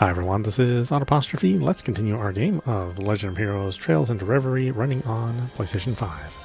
Hi everyone, this is audap. Let's continue our game of The Legend of Heroes Trails into Reverie running on PlayStation 5.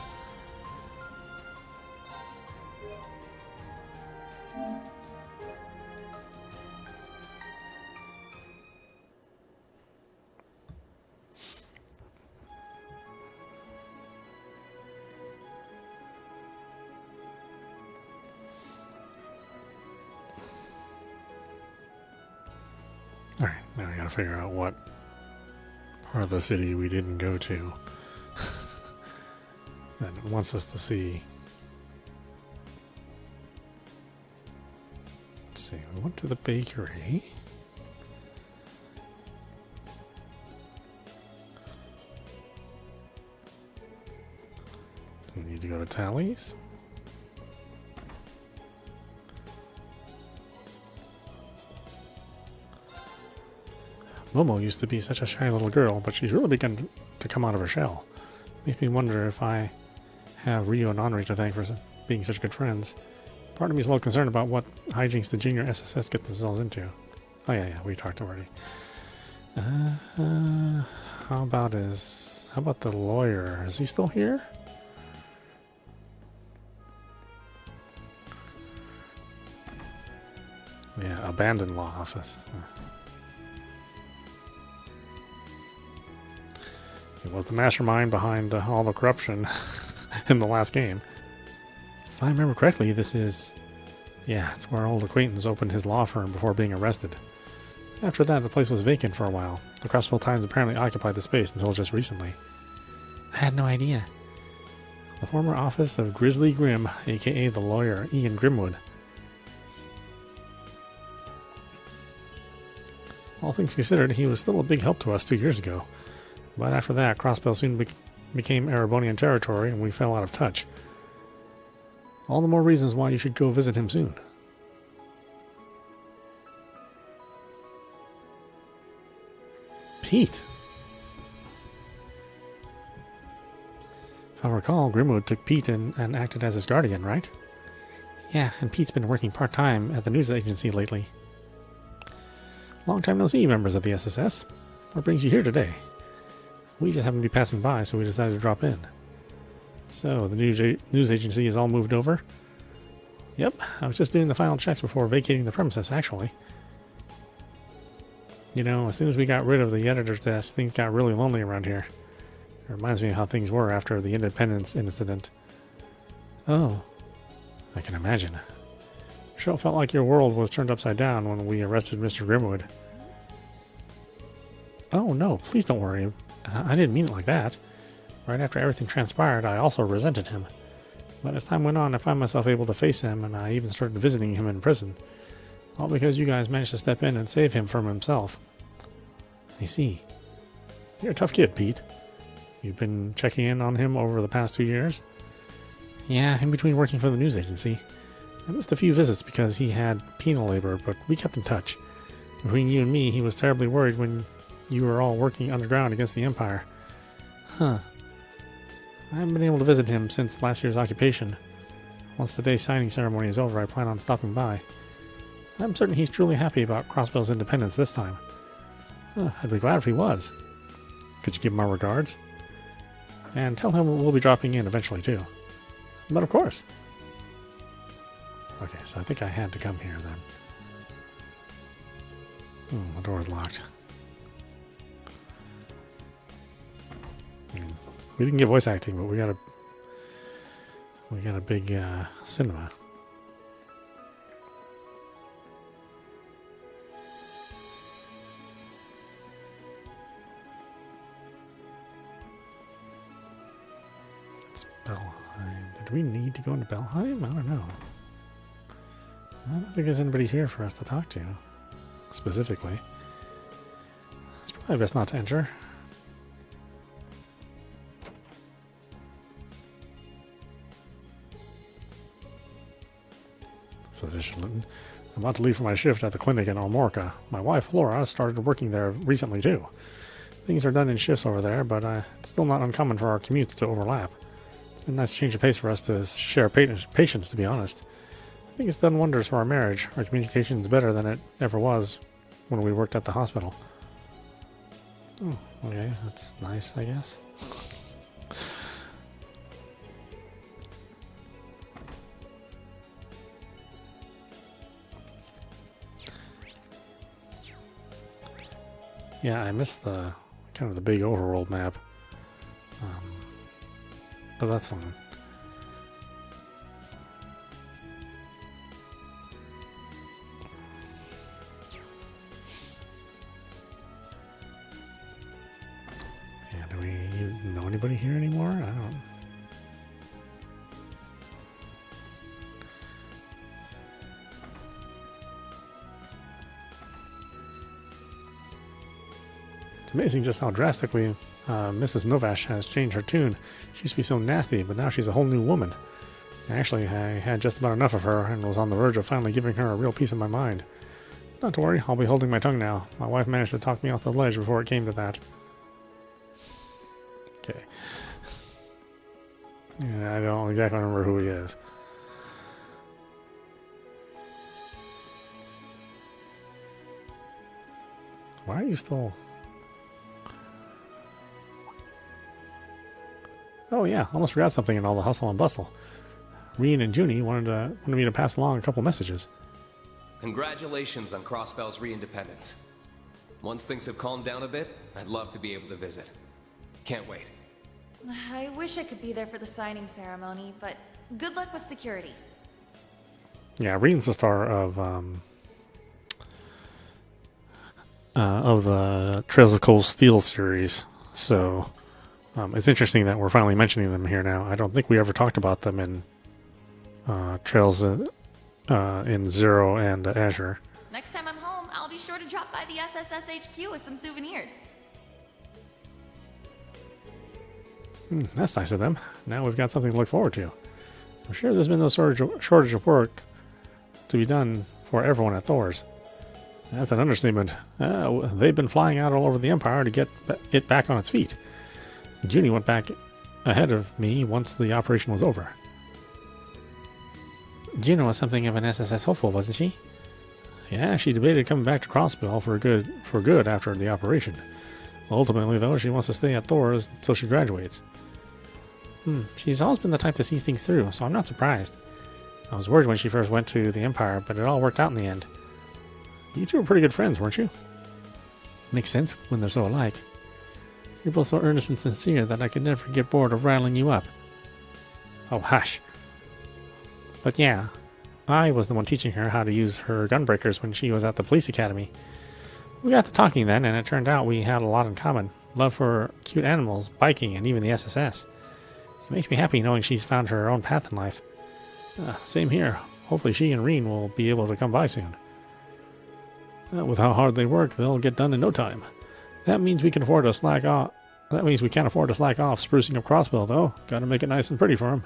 Alright, now we gotta figure out what part of the city we didn't go to. That it wants us to see. Let's see, we went to the bakery. We need to go to Tally's. Momo used to be such a shy little girl, but she's really begun to come out of her shell. Makes me wonder if I have Rio and Henri to thank for being such good friends. Part of me is a little concerned about what hijinks the junior SSS get themselves into. Oh yeah, we talked already. How about the lawyer? Is he still here? Yeah, abandoned law office. He was the mastermind behind all the corruption in the last game. If I remember correctly, it's where our old acquaintance opened his law firm before being arrested. After that, the place was vacant for a while. The Crossbell Times apparently occupied the space until just recently. I had no idea. The former office of Grizzly Grim, aka the lawyer Ian Grimwood. All things considered, he was still a big help to us 2 years ago. But after that, Crossbell soon became Erebonian territory and we fell out of touch. All the more reasons why you should go visit him soon. Pete! If I recall, Grimwood took Pete and acted as his guardian, right? Yeah, and Pete's been working part-time at the news agency lately. Long time no see, members of the SSS. What brings you here today? We just happened to be passing by, so we decided to drop in. So, the news agency is all moved over? Yep, I was just doing the final checks before vacating the premises, actually. You know, as soon as we got rid of the editor's desk, things got really lonely around here. It reminds me of how things were after the Independence incident. Oh, I can imagine. Sure felt like your world was turned upside down when we arrested Mr. Grimwood. Oh no, please don't worry. I didn't mean it like that. Right after everything transpired, I also resented him. But as time went on, I found myself able to face him, and I even started visiting him in prison. All because you guys managed to step in and save him from himself. I see. You're a tough kid, Pete. You've been checking in on him over the past 2 years? Yeah, in between working for the news agency. I missed a few visits because he had penal labor, but we kept in touch. Between you and me, he was terribly worried when you were all working underground against the Empire. Huh. I haven't been able to visit him since last year's occupation. Once the day's signing ceremony is over, I plan on stopping by. I'm certain he's truly happy about Crossbell's independence this time. I'd be glad if he was. Could you give him our regards? And tell him we'll be dropping in eventually too. But of course. Okay, so I think I had to come here then. The door's locked. We didn't get voice acting, but we got a big cinema. It's Belheim. Did we need to go into Belheim? I don't know. I don't think there's anybody here for us to talk to, specifically. It's probably best not to enter. Physician Linton. I'm about to leave for my shift at the clinic in Almorca. My wife, Laura, started working there recently, too. Things are done in shifts over there, but it's still not uncommon for our commutes to overlap. It's been a nice change of pace for us to share patients, to be honest. I think it's done wonders for our marriage. Our communication is better than it ever was when we worked at the hospital. Oh, okay, that's nice, I guess. Yeah, I missed the kind of the big overworld map, but that's fine. Yeah, do we know anybody here anymore? I don't. It's amazing just how drastically Mrs. Novash has changed her tune. She used to be so nasty, but now she's a whole new woman. Actually, I had just about enough of her and was on the verge of finally giving her a real piece of my mind. Not to worry, I'll be holding my tongue now. My wife managed to talk me off the ledge before it came to that. Okay. Yeah, I don't exactly remember who he is. Why are you still... Oh yeah, almost forgot something in all the hustle and bustle. Rean and Junie wanted me to pass along a couple messages. Congratulations on Crossbell's re-independence. Once things have calmed down a bit, I'd love to be able to visit. Can't wait. I wish I could be there for the signing ceremony, but good luck with security. Yeah, Rean's the star of the Trails of Cold Steel series, so it's interesting that we're finally mentioning them here now. I don't think we ever talked about them in Trails in Zero and Azure. Next time I'm home, I'll be sure to drop by the SSS HQ with some souvenirs. That's nice of them. Now we've got something to look forward to. I'm sure there's been no shortage of work to be done for everyone at Thor's. That's an understatement. They've been flying out all over the Empire to get it back on its feet. Junie went back ahead of me once the operation was over. Juno was something of an SSS hopeful, wasn't she? Yeah, she debated coming back to Crossbell for good after the operation. Ultimately, though, she wants to stay at Thor's until she graduates. She's always been the type to see things through, so I'm not surprised. I was worried when she first went to the Empire, but it all worked out in the end. You two were pretty good friends, weren't you? Makes sense when they're so alike. You're both so earnest and sincere that I could never get bored of riling you up. Oh, hush. But yeah, I was the one teaching her how to use her gunbreakers when she was at the police academy. We got to talking then, and it turned out we had a lot in common. Love for cute animals, biking, and even the SSS. It makes me happy knowing she's found her own path in life. Same here. Hopefully she and Rean will be able to come by soon. With how hard they work, they'll get done in no time. That means we can afford to slack off. That means we can't afford to slack off sprucing up Crossbell, though. Gotta make it nice and pretty for him.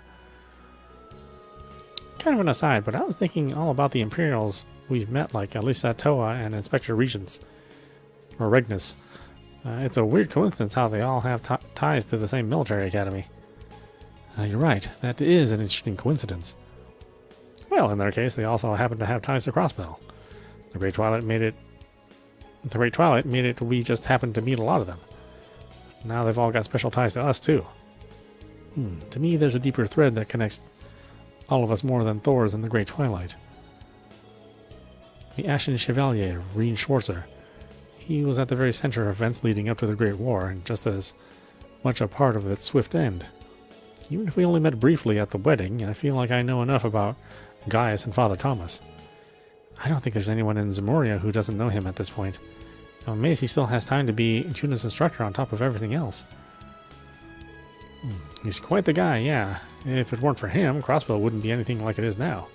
Kind of an aside, but I was thinking all about the Imperials we've met, like Elisa Toa and Inspector Regents. Or Regnus. It's a weird coincidence how they all have ties to the same military academy. You're right, that is an interesting coincidence. Well, in their case, they also happen to have ties to Crossbell. The Great Twilight made it we just happened to meet a lot of them. Now they've all got special ties to us, too. To me, there's a deeper thread that connects all of us more than Thor's and the Great Twilight. The Ashen Chevalier, Rean Schwarzer. He was at the very center of events leading up to the Great War, and just as much a part of its swift end. Even if we only met briefly at the wedding, I feel like I know enough about Gaius and Father Thomas. I don't think there's anyone in Zemuria who doesn't know him at this point. I'm amazed he still has time to be Juna's instructor on top of everything else. He's quite the guy, yeah. If it weren't for him, Crossbell wouldn't be anything like it is now.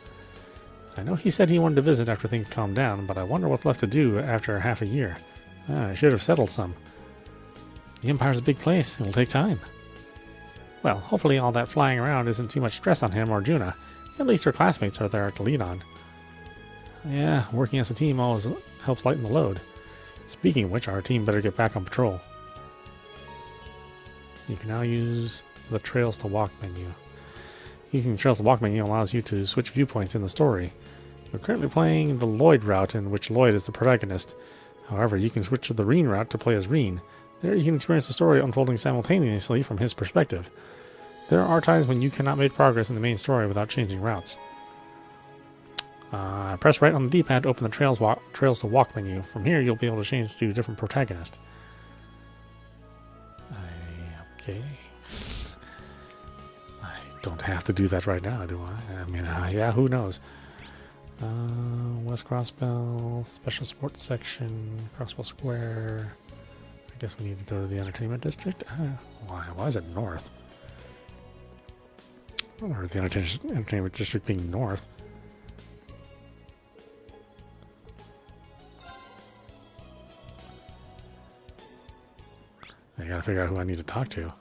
I know he said he wanted to visit after things calmed down, but I wonder what's left to do after half a year. I should have settled some. The Empire's a big place. It'll take time. Well, hopefully all that flying around isn't too much stress on him or Juna. At least her classmates are there to lean on. Yeah, working as a team always helps lighten the load. Speaking of which, our team better get back on patrol. You can now use the Trails to Walk menu. Using the Trails to Walk menu allows you to switch viewpoints in the story. We're currently playing the Lloyd route, in which Lloyd is the protagonist. However, you can switch to the Rean route to play as Rean. There you can experience the story unfolding simultaneously from his perspective. There are times when you cannot make progress in the main story without changing routes. Press right on the D-pad to open the Trails to Walk menu. From here, you'll be able to change to a different protagonist. Okay. I don't have to do that right now, do I? I mean, yeah, who knows? West Crossbell, Special Sports Section, Crossbell Square. I guess we need to go to the Entertainment District. Why is it north? Or the Entertainment District being north. I gotta figure out who I need to talk to.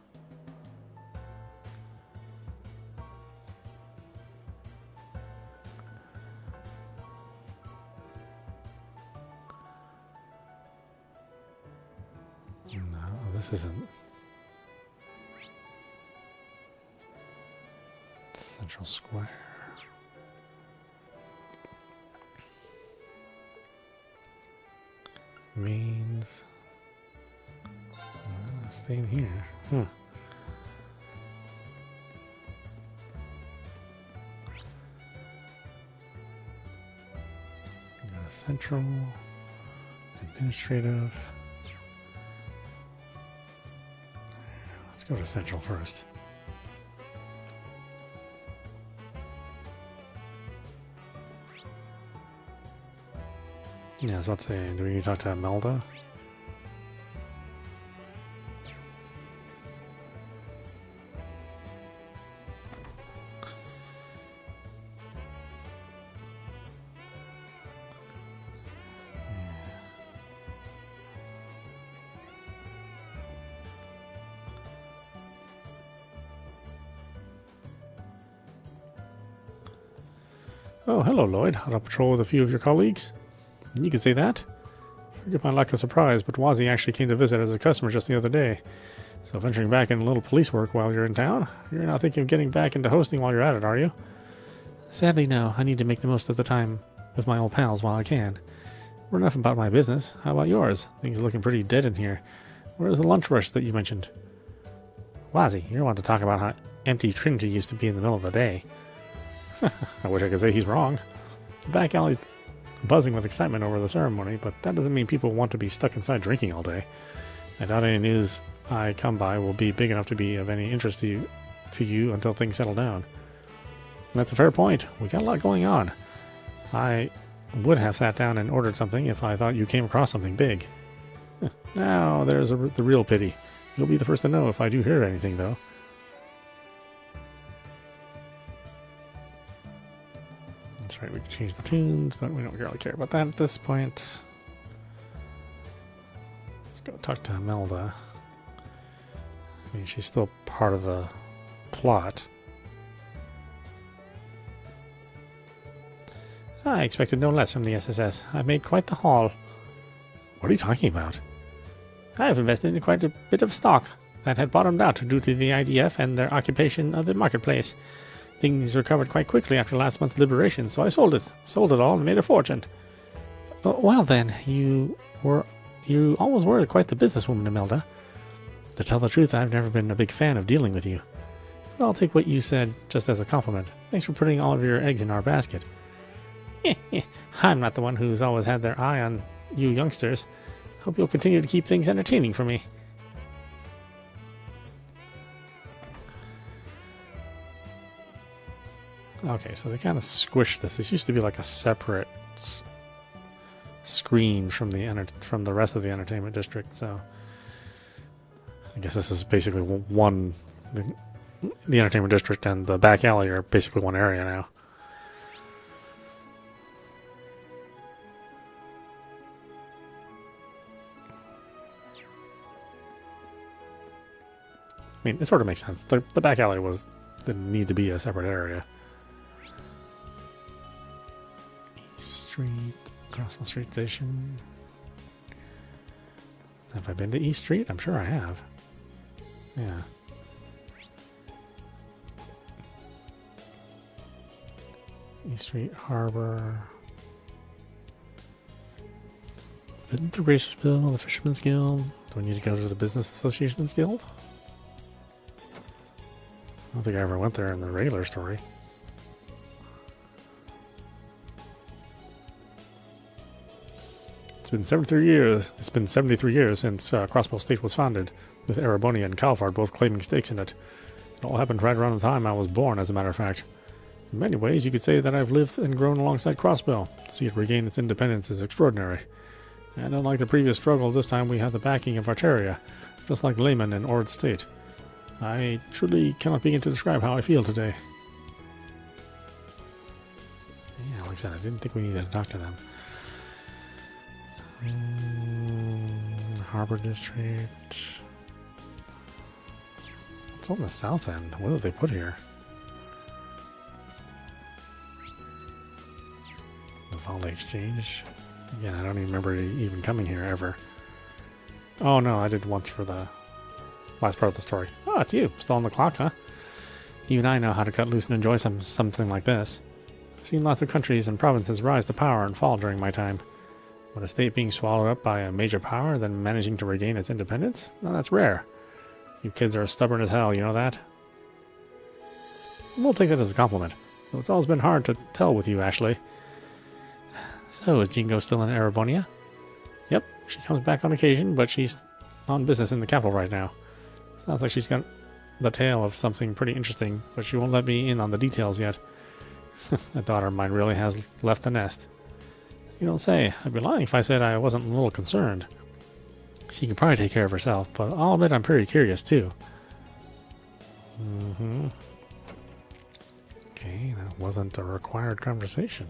No, this isn't. Central Square. Means. Staying here. Huh. Central. Administrative. Let's go to Central first. Yeah, I was about to say, do we need to talk to Melda? Oh, hello, Lloyd. Out on patrol with a few of your colleagues? You can say that. Forgive my lack of surprise, but Wazi actually came to visit as a customer just the other day. So venturing back in a little police work while you're in town? You're not thinking of getting back into hosting while you're at it, are you? Sadly, no. I need to make the most of the time with my old pals while I can. We're enough about my business. How about yours? Things are looking pretty dead in here. Where's the lunch rush that you mentioned? Wazi, you're one to talk about how empty Trinity used to be in the middle of the day. I wish I could say he's wrong. The back alley's buzzing with excitement over the ceremony, but that doesn't mean people want to be stuck inside drinking all day. I doubt any news I come by will be big enough to be of any interest to you until things settle down. That's a fair point. We got a lot going on. I would have sat down and ordered something if I thought you came across something big. Now, there's the real pity. You'll be the first to know if I do hear anything, though. That's right, we can change the tunes, but we don't really care about that at this point. Let's go talk to Melda. I mean, she's still part of the plot. I expected no less from the SSS. I've made quite the haul. What are you talking about? I've invested in quite a bit of stock that had bottomed out due to the IDF and their occupation of the marketplace. Things recovered quite quickly after last month's liberation, so I sold it. Sold it all and made a fortune. Well then, you always were quite the businesswoman, Imelda. To tell the truth, I've never been a big fan of dealing with you. But I'll take what you said just as a compliment. Thanks for putting all of your eggs in our basket. I'm not the one who's always had their eye on you youngsters. Hope you'll continue to keep things entertaining for me. Okay, so they kind of squished this. This used to be like a separate screen from the rest of the entertainment district. So I guess this is basically one. The entertainment district and the back alley are basically one area now. I mean, it sort of makes sense. The back alley didn't need to be a separate area. East Street, Crossbell Street Station. Have I been to East Street? I'm sure I have. Yeah. East Street, Harbor. The Racers Guild, the Fisherman's Guild. Do we need to go to the Business Associations Guild? I don't think I ever went there in the regular story. It's been 73 years. It's been 73 years since Crossbell State was founded, with Erebonia and Calvard both claiming stakes in it. It all happened right around the time I was born, as a matter of fact. In many ways, you could say that I've lived and grown alongside Crossbell. To see it regain its independence is extraordinary. And unlike the previous struggle, this time we have the backing of Arteria, just like Lehman and Ord State. I truly cannot begin to describe how I feel today. Yeah, like I said, I didn't think we needed to talk to them. Harbor District. What's on the south end? What did they put here? The Valley Exchange. Again, I don't even remember even coming here ever. Oh no, I did once for the last part of the story. Oh, it's you. Still on the clock, huh? Even I know how to cut loose and enjoy something like this. I've seen lots of countries and provinces rise to power and fall during my time. But a state being swallowed up by a major power, then managing to regain its independence? Well, that's rare. You kids are stubborn as hell, you know that? We'll take that as a compliment. Though it's always been hard to tell with you, Ashley. So, is Jingo still in Erebonia? Yep, she comes back on occasion, but she's on business in the capital right now. Sounds like she's got the tale of something pretty interesting, but she won't let me in on the details yet. That daughter of mine really has left the nest. You don't say. I'd be lying if I said I wasn't a little concerned. She can probably take care of herself, but I'll admit I'm pretty curious too. Okay, that wasn't a required conversation.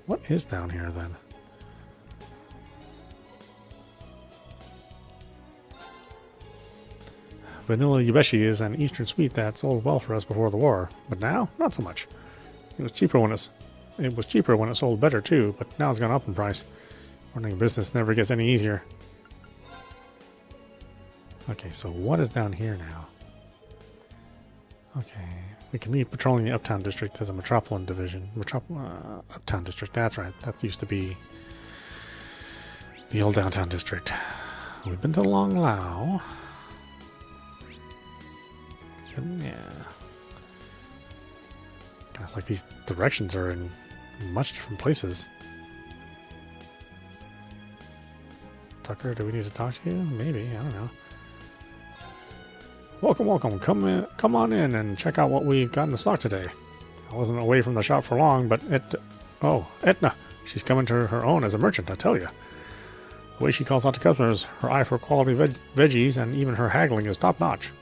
What is down here then? Vanilla Yubeshi is an eastern sweet that sold well for us before the war, but now, not so much. It was cheaper when it sold better too, but now it's gone up in price. Running a business never gets any easier. Okay, so what is down here now? Okay, we can leave patrolling the Uptown District to the Metropolitan Division. Uptown District, that's right. That used to be the old Downtown District. We've been to Long Lao. Yeah. God, it's like these directions are in much different places. Tucker, do we need to talk to you? Maybe, I don't know. Welcome, welcome. Come on in and check out what we've got in the stock today. I wasn't away from the shop for long, but Etna. She's coming to her own as a merchant, I tell you. The way she calls out to customers, her eye for quality veggies, and even her haggling is top-notch.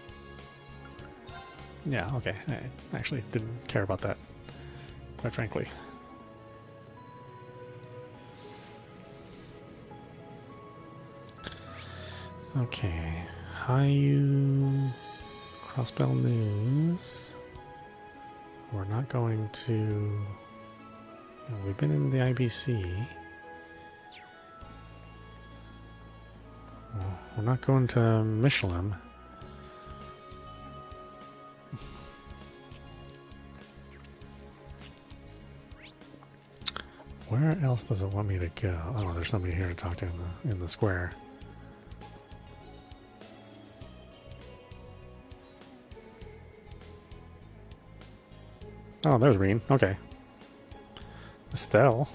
Yeah, okay. I actually didn't care about that, quite frankly. Okay. Crossbell News. We're not going to... we've been in the IBC. We're not going to Michelin. Where else does it want me to go? Oh, there's somebody here to talk to in the square. Oh, there's Rean. Okay. Estelle.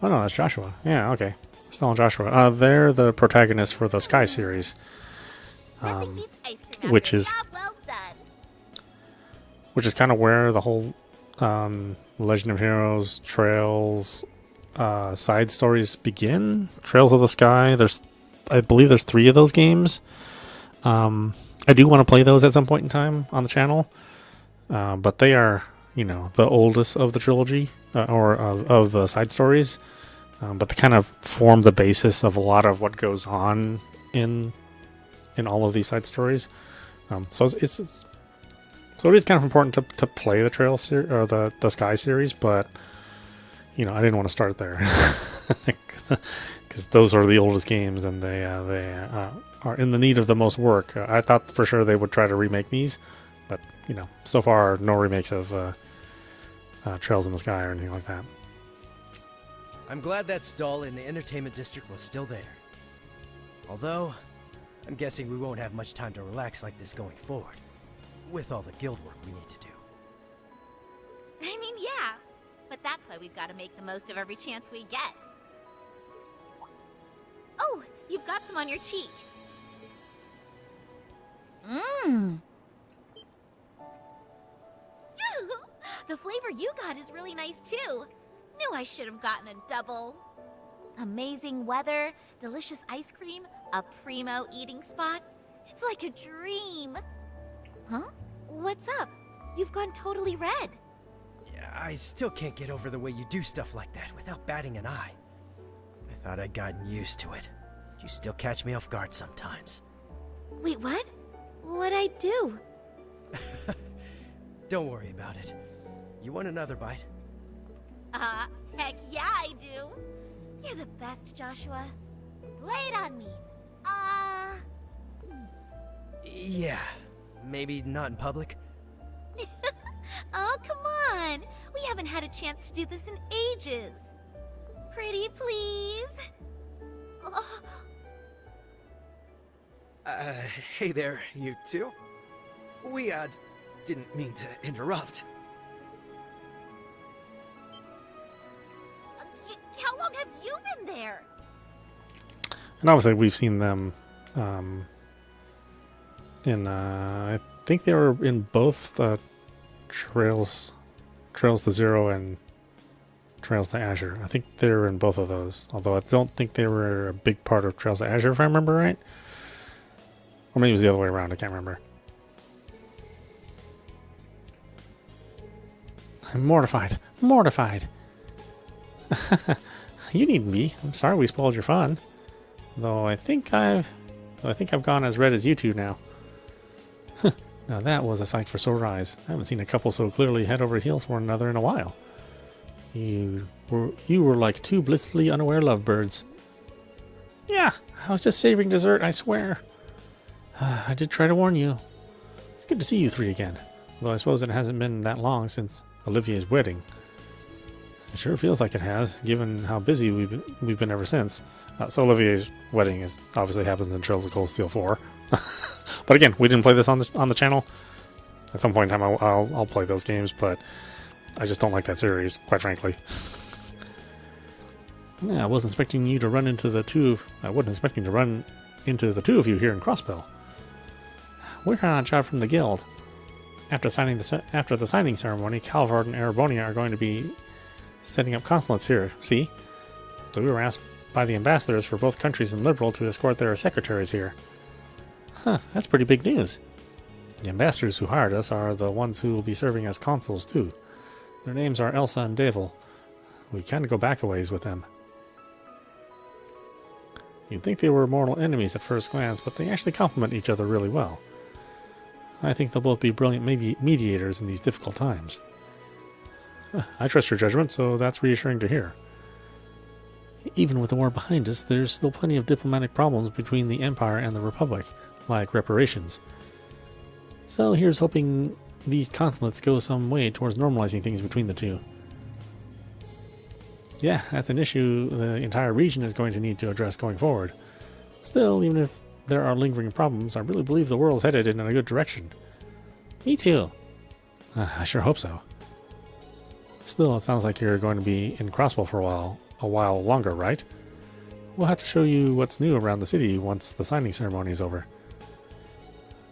Oh no, that's Joshua. Yeah, okay. Estelle and Joshua. They're the protagonists for the Sky series. Which is kind of where the whole Legend of Heroes, Trails, side stories begin. Trails of the Sky. I believe there's 3 of those games. I do want to play those at some point in time on the channel. But they are, the oldest of the trilogy, or of the side stories. But they kind of form the basis of a lot of what goes on in all of these side stories. So it is kind of important to play the Trail or the Sky series, but I didn't want to start there because those are the oldest games and they are in the need of the most work. I thought for sure they would try to remake these, but so far no remakes of Trails in the Sky or anything like that. I'm glad that stall in the entertainment district was still there. Although, I'm guessing we won't have much time to relax like this going forward, with all the guild work we need to do. I mean, yeah. But that's why we've got to make the most of every chance we get. Oh, you've got some on your cheek. Mmm. The flavor you got is really nice, too. Knew I should have gotten a double. Amazing weather, delicious ice cream, a primo eating spot. It's like a dream. Huh? What's up? You've gone totally red. Yeah, I still can't get over the way you do stuff like that without batting an eye. I thought I'd gotten used to it. But you still catch me off guard sometimes. Wait, what? What'd I do? Don't worry about it. You want another bite? Heck yeah I do. You're the best, Joshua. Lay it on me. Yeah, maybe not in public. Oh, come on. We haven't had a chance to do this in ages. Pretty please. Oh. Hey there, you two. We, didn't mean to interrupt. How long have you been there? And obviously, we've seen them I think they were in both Trails to Zero and Trails to Azure. I think they were in both of those. Although I don't think they were a big part of Trails to Azure, if I remember right. Or maybe it was the other way around. I can't remember. I'm mortified. Mortified. You needn't be. I'm sorry we spoiled your fun. Though I think I've gone as red as you two now. Now that was a sight for sore eyes. I haven't seen a couple so clearly head over heels for one another in a while. You were like two blissfully unaware lovebirds. Yeah, I was just savoring dessert, I swear. I did try to warn you. It's good to see you three again. Though I suppose it hasn't been that long since Olivier's wedding. It sure feels like it has, given how busy we've been ever since. So Olivier's wedding obviously happens in Trails of Cold Steel 4. But again, we didn't play this on the channel. At some point in time, I'll play those games, but I just don't like that series, quite frankly. Yeah, I wasn't expecting you to run into the two. I wasn't expecting to run into the two of you here in Crossbell. We're on a job from the guild. After the signing ceremony, Calvard and Erebonia are going to be setting up consulates here. See? So we were asked by the ambassadors for both countries in Liberal to escort their secretaries here. Huh, that's pretty big news. The ambassadors who hired us are the ones who will be serving as consuls too. Their names are Elsa and Devil. We kind of go back a ways with them. You'd think they were mortal enemies at first glance, but they actually complement each other really well. I think they'll both be brilliant mediators in these difficult times. I trust your judgment, so that's reassuring to hear. Even with the war behind us, there's still plenty of diplomatic problems between the Empire and the Republic, like reparations. So here's hoping these consulates go some way towards normalizing things between the two. Yeah, that's an issue the entire region is going to need to address going forward. Still, even if there are lingering problems, I really believe the world's headed in a good direction. Me too. I sure hope so. Still, it sounds like you're going to be in Crossbell for a while longer, right? We'll have to show you what's new around the city once the signing ceremony is over.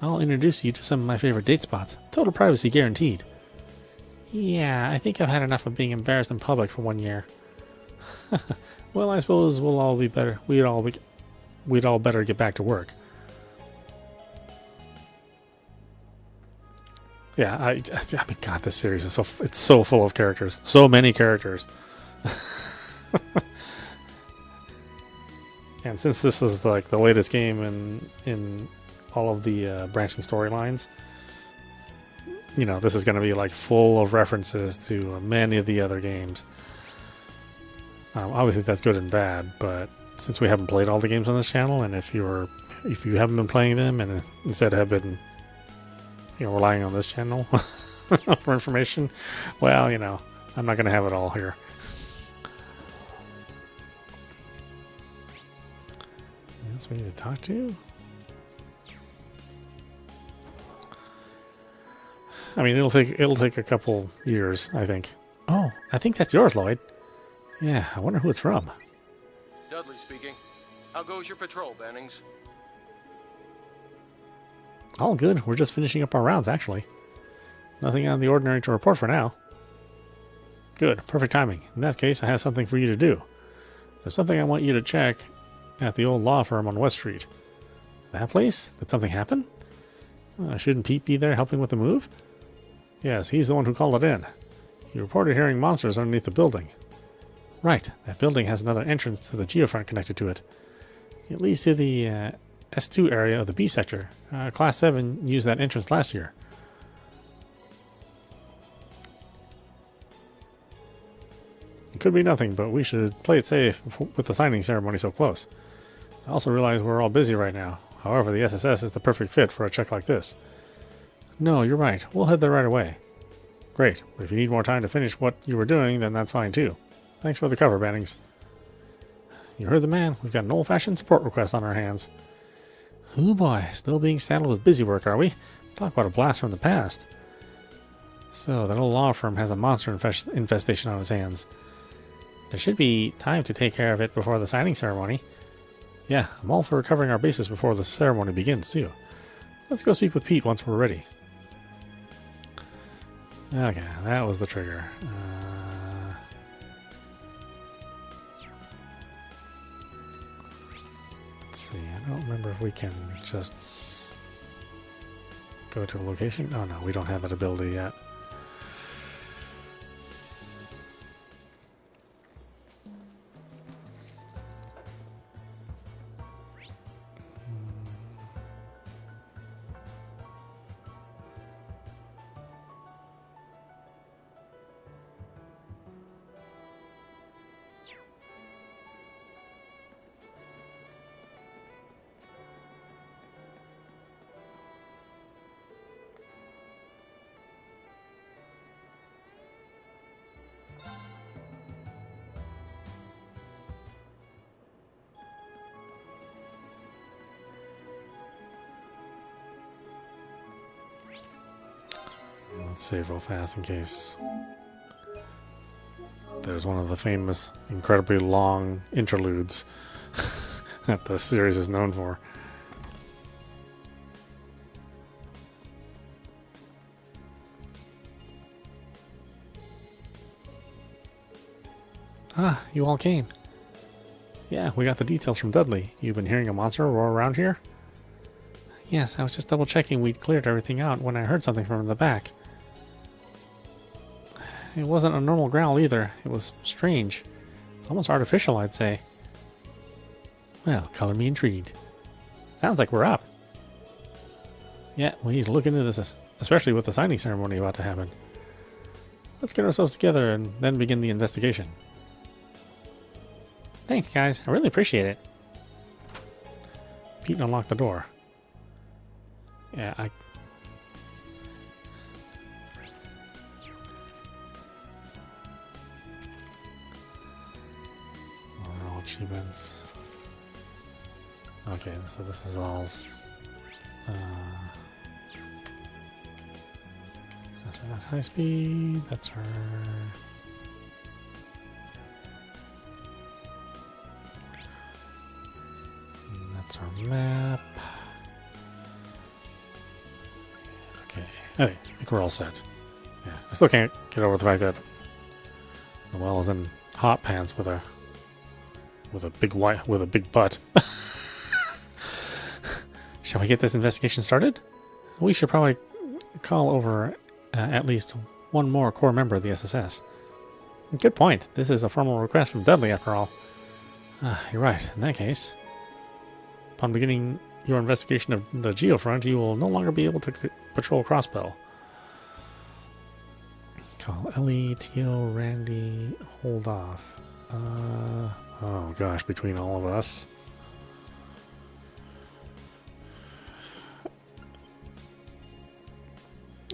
I'll introduce you to some of my favorite date spots. Total privacy guaranteed. Yeah, I think I've had enough of being embarrassed in public for 1 year. Well, I suppose we'll all be better. We'd all better get back to work. Yeah, I mean, God, this series is it's so full of characters. So many characters. And since this is like the latest game in all of the branching storylines, you know, this is going to be like full of references to many of the other games. Obviously, that's good and bad, but since we haven't played all the games on this channel, and if you haven't been playing them and instead have been, you know, relying on this channel for information, well, you know, I'm not going to have it all here. Anything else we need to talk to? I mean, it'll take a couple years, I think. Oh, I think that's yours, Lloyd. Yeah, I wonder who it's from. Dudley speaking. How goes your patrol, Bannings? All good. We're just finishing up our rounds, actually. Nothing out of the ordinary to report for now. Good. Perfect timing. In that case, I have something for you to do. There's something I want you to check at the old law firm on West Street. That place? Did something happen? Shouldn't Pete be there helping with the move? Yes, he's the one who called it in. He reported hearing monsters underneath the building. Right. That building has another entrance to the geofront connected to it. It leads to the S2 area of the B sector. Class 7 used that entrance last year. It could be nothing, but we should play it safe with the signing ceremony so close. I also realize we're all busy right now. However, the SSS is the perfect fit for a check like this. No, you're right. We'll head there right away. Great, but if you need more time to finish what you were doing, then that's fine too. Thanks for the cover, Bannings. You heard the man. We've got an old-fashioned support request on our hands. Oh boy, still being saddled with busy work, are we? Talk about a blast from the past. So, that old law firm has a monster infestation on its hands. There should be time to take care of it before the signing ceremony. Yeah, I'm all for covering our bases before the ceremony begins, too. Let's go speak with Pete once we're ready. Okay, that was the trigger. Let's see, I don't remember if we can just go to a location. Oh no, we don't have that ability yet. Let's save real fast in case there's one of the famous, incredibly long interludes that the series is known for. Ah, you all came. Yeah, we got the details from Dudley. You've been hearing a monster roar around here? Yes, I was just double checking we'd cleared everything out when I heard something from the back. It wasn't a normal growl either. It was strange. Almost artificial, I'd say. Well, color me intrigued. Sounds like we're up. Yeah, we need to look into this, especially with the signing ceremony about to happen. Let's get ourselves together and then begin the investigation. Thanks, guys. I really appreciate it. Pete unlocked the door. Yeah, achievements. Okay, so this is all. That's high speed. That's her. And that's our map. Okay, I think we're all set. Yeah, I still can't get over the fact that Noelle is in hot pants with a big butt. Shall we get this investigation started? We should probably call over at least one more core member of the SSS. Good point. This is a formal request from Dudley, after all. You're right. In that case, upon beginning your investigation of the Geofront, you will no longer be able to patrol Crossbell. Call Elie, Teal, Randy, hold off. Oh gosh, between all of us.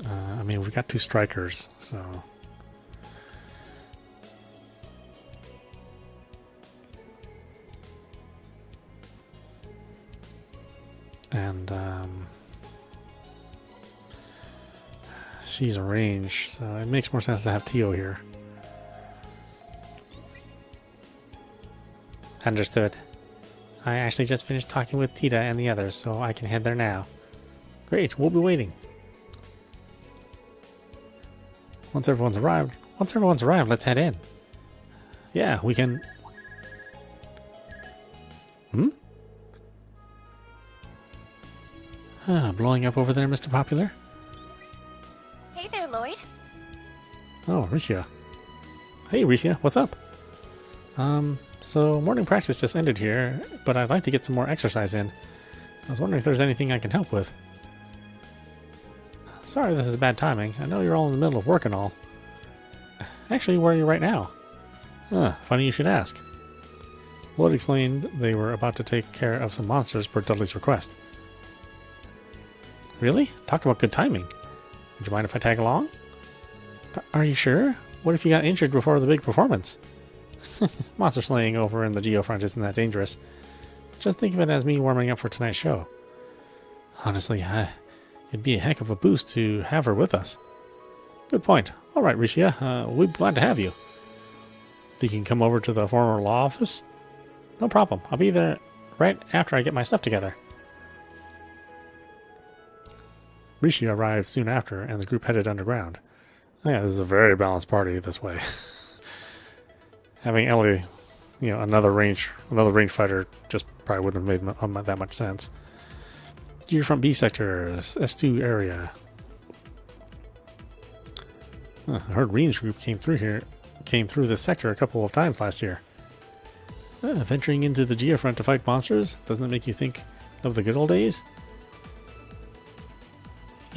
I mean, we've got two strikers, so. And she's a range, so it makes more sense to have Tio here. Understood. I actually just finished talking with Tita and the others, so I can head there now. Great, we'll be waiting. Once everyone's arrived, let's head in. Yeah, we can... Blowing up over there, Mr. Popular? Hey there, Lloyd. Oh, Rixia. Hey, Rixia, what's up? So morning practice just ended here, but I'd like to get some more exercise in. I was wondering if there's anything I can help with. Sorry this is bad timing. I know you're all in the middle of work and all. Actually, where are you right now? Funny you should ask. Lloyd explained they were about to take care of some monsters per Dudley's request. Really? Talk about good timing. Would you mind if I tag along? Are you sure? What if you got injured before the big performance? Monster slaying over in the Geofront isn't that dangerous. Just think of it as me warming up for tonight's show. Honestly, it'd be a heck of a boost to have her with us. Good point. All right, Rixia, we'd be glad to have you. You can come over to the former law office? No problem. I'll be there right after I get my stuff together. Rixia arrived soon after, and the group headed underground. Oh yeah, this is a very balanced party this way. Having Elie, another range fighter, just probably wouldn't have made that much sense. Geofront B sector, S2 area. I heard Rean's group came through this sector a couple of times last year. Venturing into the Geofront to fight monsters, doesn't it make you think of the good old days?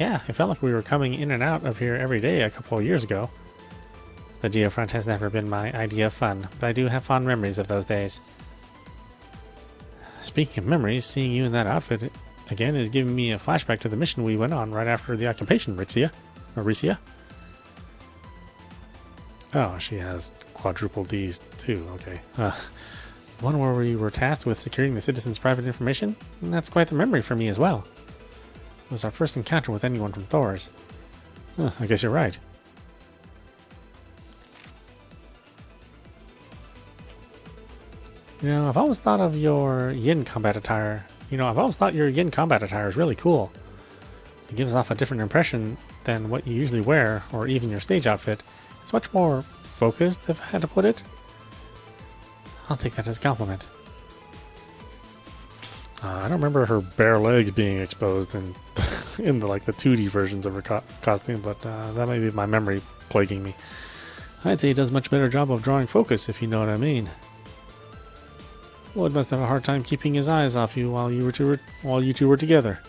Yeah, it felt like we were coming in and out of here every day a couple of years ago. The Geofront has never been my idea of fun, but I do have fond memories of those days. Speaking of memories, seeing you in that outfit again is giving me a flashback to the mission we went on right after the occupation, Rixia. Oh, she has quadruple Ds too, okay. One where we were tasked with securing the citizens' private information? And that's quite the memory for me as well. It was our first encounter with anyone from Thor's. I guess you're right. I've always thought of your yin combat attire. I've always thought your yin combat attire is really cool. It gives off a different impression than what you usually wear, or even your stage outfit. It's much more focused, if I had to put it. I'll take that as a compliment. I don't remember her bare legs being exposed in in the 2D versions of her costume, but that may be my memory plaguing me. I'd say he does a much better job of drawing focus, if you know what I mean. Lloyd must have a hard time keeping his eyes off you while you two were together.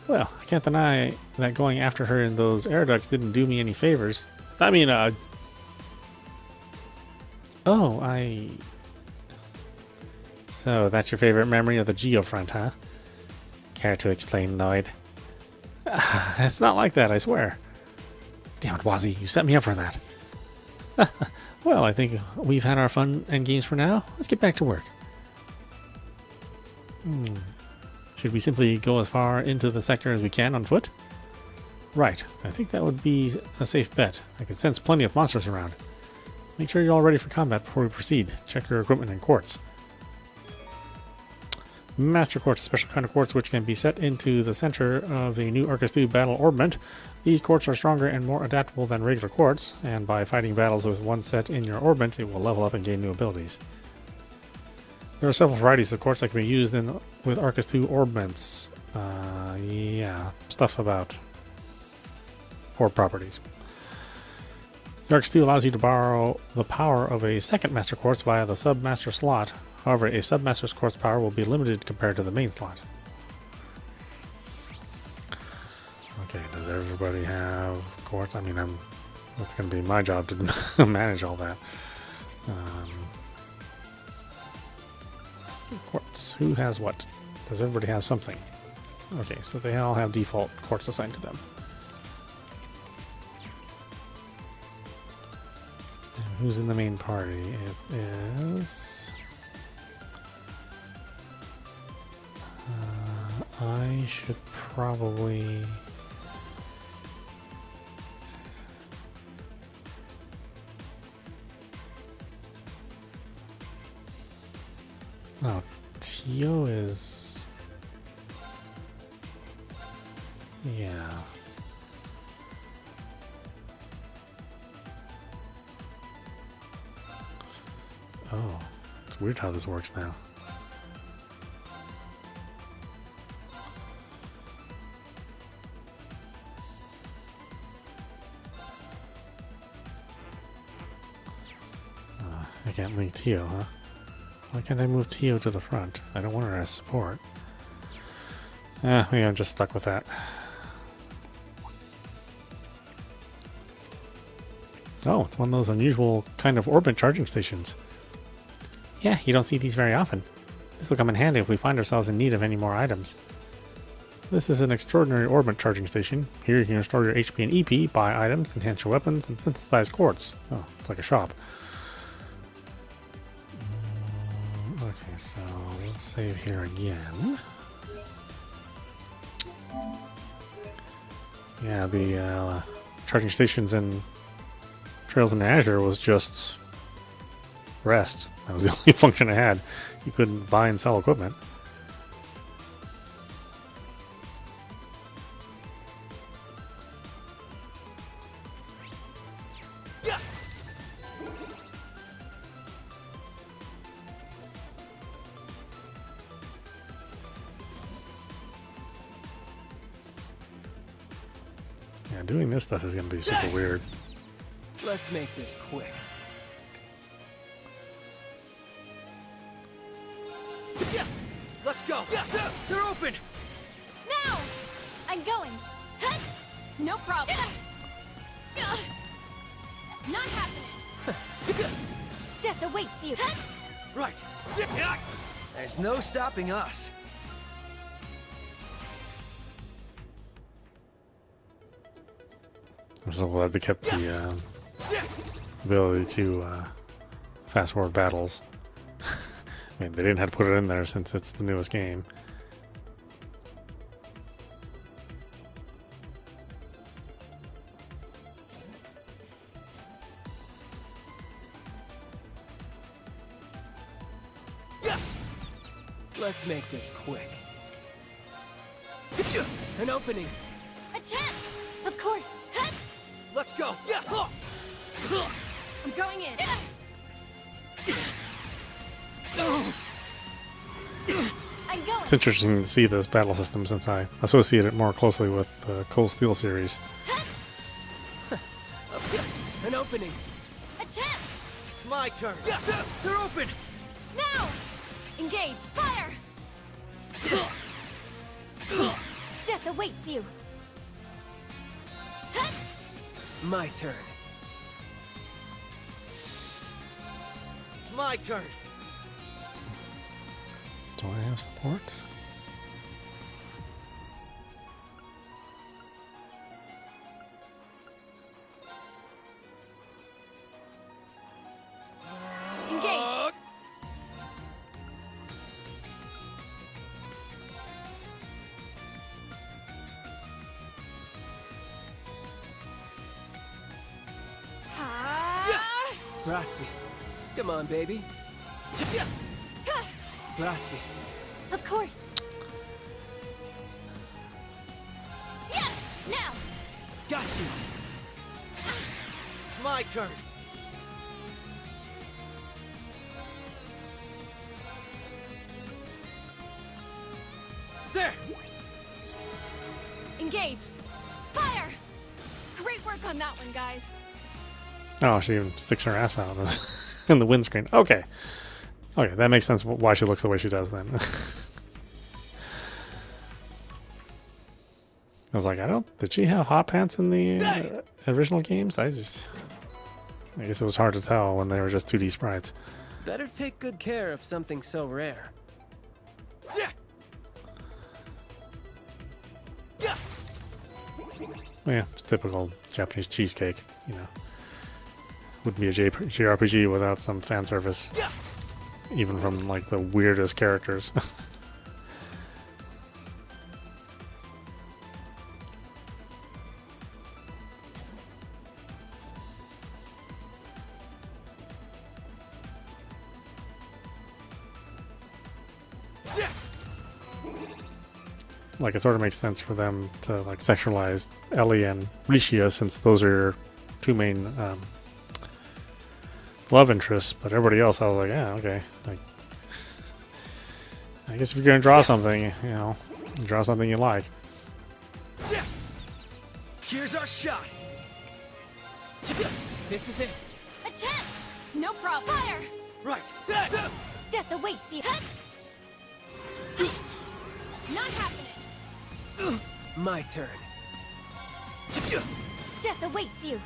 Well, I can't deny that going after her in those air ducts didn't do me any favors. I mean, So, that's your favorite memory of the Geofront, huh? Care to explain, Lloyd? It's not like that, I swear. Damn it, Wazzy, you set me up for that. Well, I think we've had our fun and games for now. Let's get back to work. Should we simply go as far into the sector as we can on foot? Right, I think that would be a safe bet. I can sense plenty of monsters around. Make sure you're all ready for combat before we proceed. Check your equipment and quartz. Master Quartz, a special kind of quartz which can be set into the center of a new Arcus 2 battle orbment. These quartz are stronger and more adaptable than regular quartz, and by fighting battles with one set in your orbment, it will level up and gain new abilities. There are several varieties of quartz that can be used with Arcus 2 orbments. Stuff about orb properties. The Arcus 2 allows you to borrow the power of a second Master Quartz via the Sub-Master slot. However, a Sub-Master's Quartz power will be limited compared to the main slot. Okay, does everybody have quartz? I mean, that's going to be my job to manage all that. Quartz. Who has what? Does everybody have something? Okay, so they all have default quartz assigned to them. And who's in the main party? It is... I should probably... Oh, Tio is... Yeah. Oh, it's weird how this works now. I can't link Tio, huh? Why can't I move Tio to the front? I don't want her as support. Maybe I'm just stuck with that. Oh, it's one of those unusual kind of orbit charging stations. Yeah, you don't see these very often. This will come in handy if we find ourselves in need of any more items. This is an extraordinary orbit charging station. Here you can restore your HP and EP, buy items, enhance your weapons, and synthesize quartz. Oh, it's like a shop. Okay, so let's save here again. Yeah, the charging stations in Trails in Azure was just rest. That was the only function it had. You couldn't buy and sell equipment. Yeah, doing this stuff is going to be super weird. Let's make this quick. Let's go! They're open! Now! I'm going. No problem. Not happening. Death awaits you. Right. There's no stopping us. I'm so glad they kept the ability to fast forward battles. I mean, they didn't have to put it in there since it's the newest game. Let's make this quick. An opening. A chance! Of course. Let's go! I'm going in. I'm going. It's interesting to see this battle system since I associate it more closely with the Cold Steel series. An opening. A chance! It's my turn. They're open! Now! Engage! Fire! Death awaits you. My turn. It's my turn. Do I have support? Engage! Grazie. Come on, baby. Grazie. Of course. Yeah! Now! Got you. It's my turn. There! Engaged! Fire! Great work on that one, guys. Oh, she even sticks her ass out in the windscreen. Okay. Okay, that makes sense why she looks the way she does then. I was like, did she have hot pants in the original games? I guess it was hard to tell when they were just 2D sprites. Better take good care of something so rare. Yeah, it's typical Japanese cheesecake, you know. Wouldn't be a JRPG without some fan service. Even from like the weirdest characters. Like, it sort of makes sense for them to, like, sexualize Elie and Rixia, since those are your two main love interests. But everybody else, I was like, yeah, okay. Like, I guess if you're gonna draw something, you know, draw something you like. Here's our shot. This is it. A chance! No problem. Fire! Right. Death awaits you. Not happening. My turn. Death awaits you.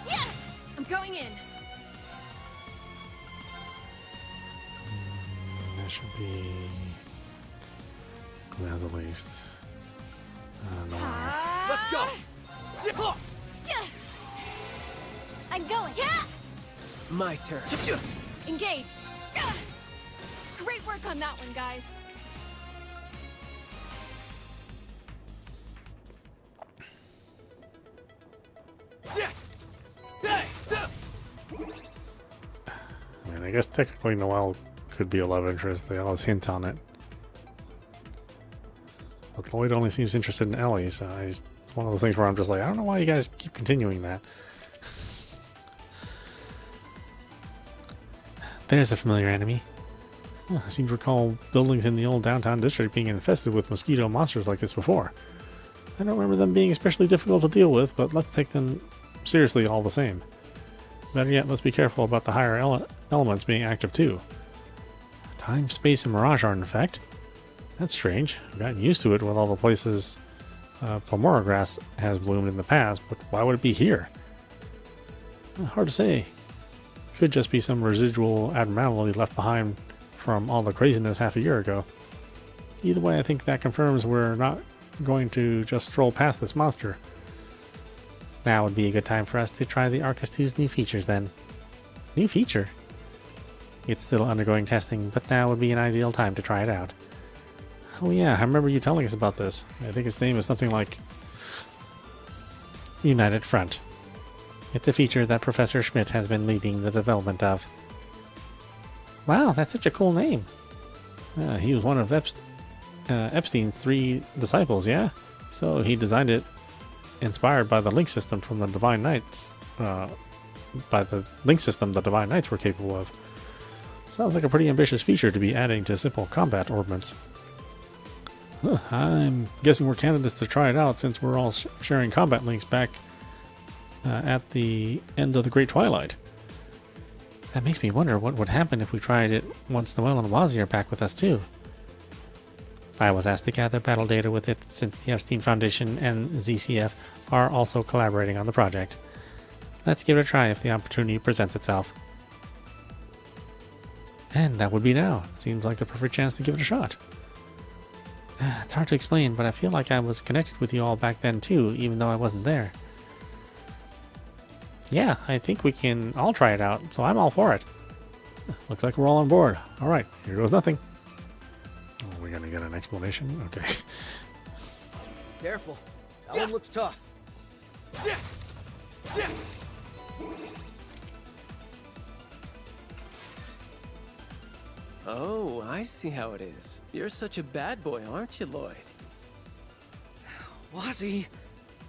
Yeah! I'm going in. That should be... Who has the least? No. Let's go. Yeah! I'm going. Yeah! My turn. Engaged. Yeah! Great work on that one, guys. I mean, I guess technically Noelle could be a love interest. They always hint on it. But Lloyd only seems interested in Elie, so it's one of those things where I'm just like, I don't know why you guys keep continuing that. There's a familiar enemy. Oh, I seem to recall buildings in the old downtown district being infested with mosquito monsters like this before. I don't remember them being especially difficult to deal with, but let's take them seriously all the same. Better yet, let's be careful about the higher elements being active too. Time, space, and mirage are in effect. That's strange. I've gotten used to it with all the places Palmora grass has bloomed in the past, but why would it be here? Hard to say. Could just be some residual abnormality left behind from all the craziness half a year ago. Either way, I think that confirms we're not going to just stroll past this monster. Now would be a good time for us to try the Arcus 2's new features then. New feature? It's still undergoing testing, but now would be an ideal time to try it out. Oh yeah, I remember you telling us about this. I think its name is something like United Front. It's a feature that Professor Schmidt has been leading the development of. Wow, that's such a cool name. He was one of Epstein's 3 disciples, yeah? So he designed it inspired by the link system from the Divine Knights. By the link system the Divine Knights were capable of. Sounds like a pretty ambitious feature to be adding to simple combat ordnance. Huh, I'm guessing we're candidates to try it out since we're all sharing combat links back at the end of the Great Twilight. That makes me wonder what would happen if we tried it once Noelle and Wazi are back with us too. I was asked to gather battle data with it since the Epstein Foundation and ZCF are also collaborating on the project. Let's give it a try if the opportunity presents itself. And that would be now. Seems like the perfect chance to give it a shot. It's hard to explain, but I feel like I was connected with you all back then too, even though I wasn't there. Yeah, I think we can all try it out, so I'm all for it. Looks like we're all on board. Alright, here goes nothing. Oh, we're gonna get an explanation? Okay. Careful. That one looks tough. Oh, I see how it is. You're such a bad boy, aren't you, Lloyd? Wazi,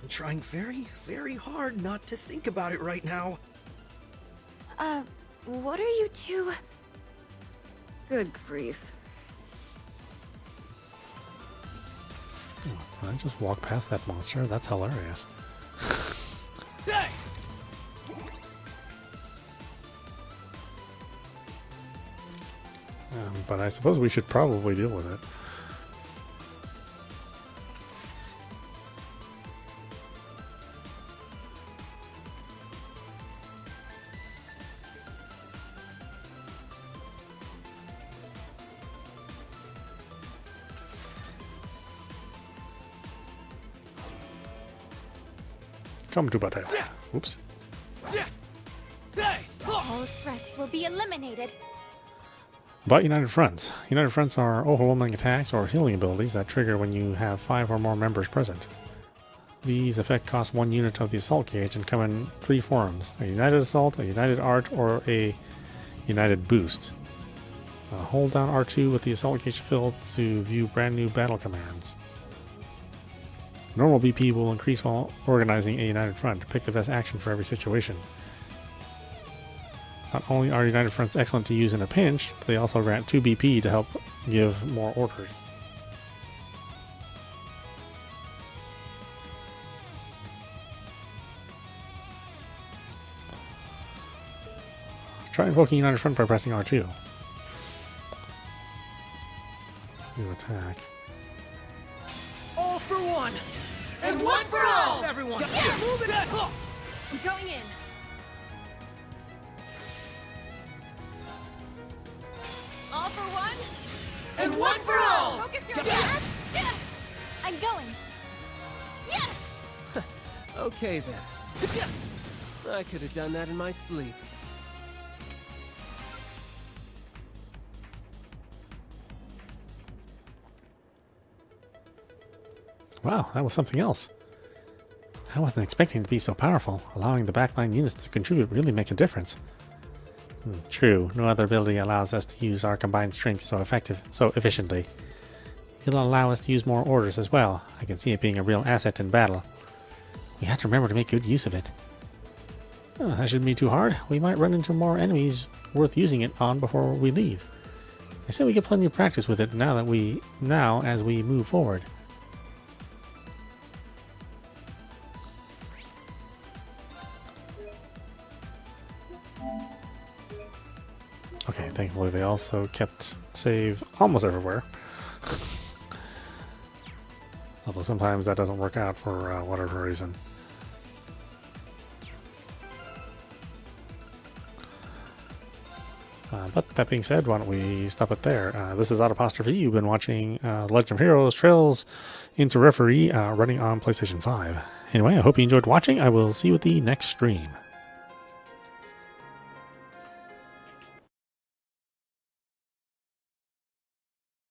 I'm trying very, very hard not to think about it right now. What are you two? Good grief. Oh, can I just walk past that monster? That's hilarious. Hey! But I suppose we should probably deal with it. Come to battle. Oops. All threats will be eliminated. About United Fronts. United Fronts are overwhelming attacks or healing abilities that trigger when you have 5 or more members present. These effects cost 1 unit of the assault gauge and come in 3 forms: a United Assault, a United Art, or a United Boost. Hold down R2 with the assault location filled to view brand new battle commands. Normal BP will increase while organizing a united front. Pick the best action for every situation. Not only are united fronts excellent to use in a pinch, but they also grant 2 BP to help give more orders. Try invoking united front by pressing R2. Let's do attack. All for one! And one for all! Everyone! Yeah. Move it! I'm going in. All for one. And one for all! Focus your Yeah. Yeah. I'm going. Yeah! Okay then. I could have done that in my sleep. Wow, that was something else. I wasn't expecting it to be so powerful. Allowing the backline units to contribute really makes a difference. True, no other ability allows us to use our combined strength so efficiently. It'll allow us to use more orders as well. I can see it being a real asset in battle. We have to remember to make good use of it. Oh, that shouldn't be too hard. We might run into more enemies worth using it on before we leave. I say we get plenty of practice with it now as we move forward. Okay, thankfully they also kept save almost everywhere. Although sometimes that doesn't work out for whatever reason. But that being said, why don't we stop it there? This is audap. You've been watching Legend of Heroes Trails into Referee running on PlayStation 5. Anyway, I hope you enjoyed watching. I will see you at the next stream.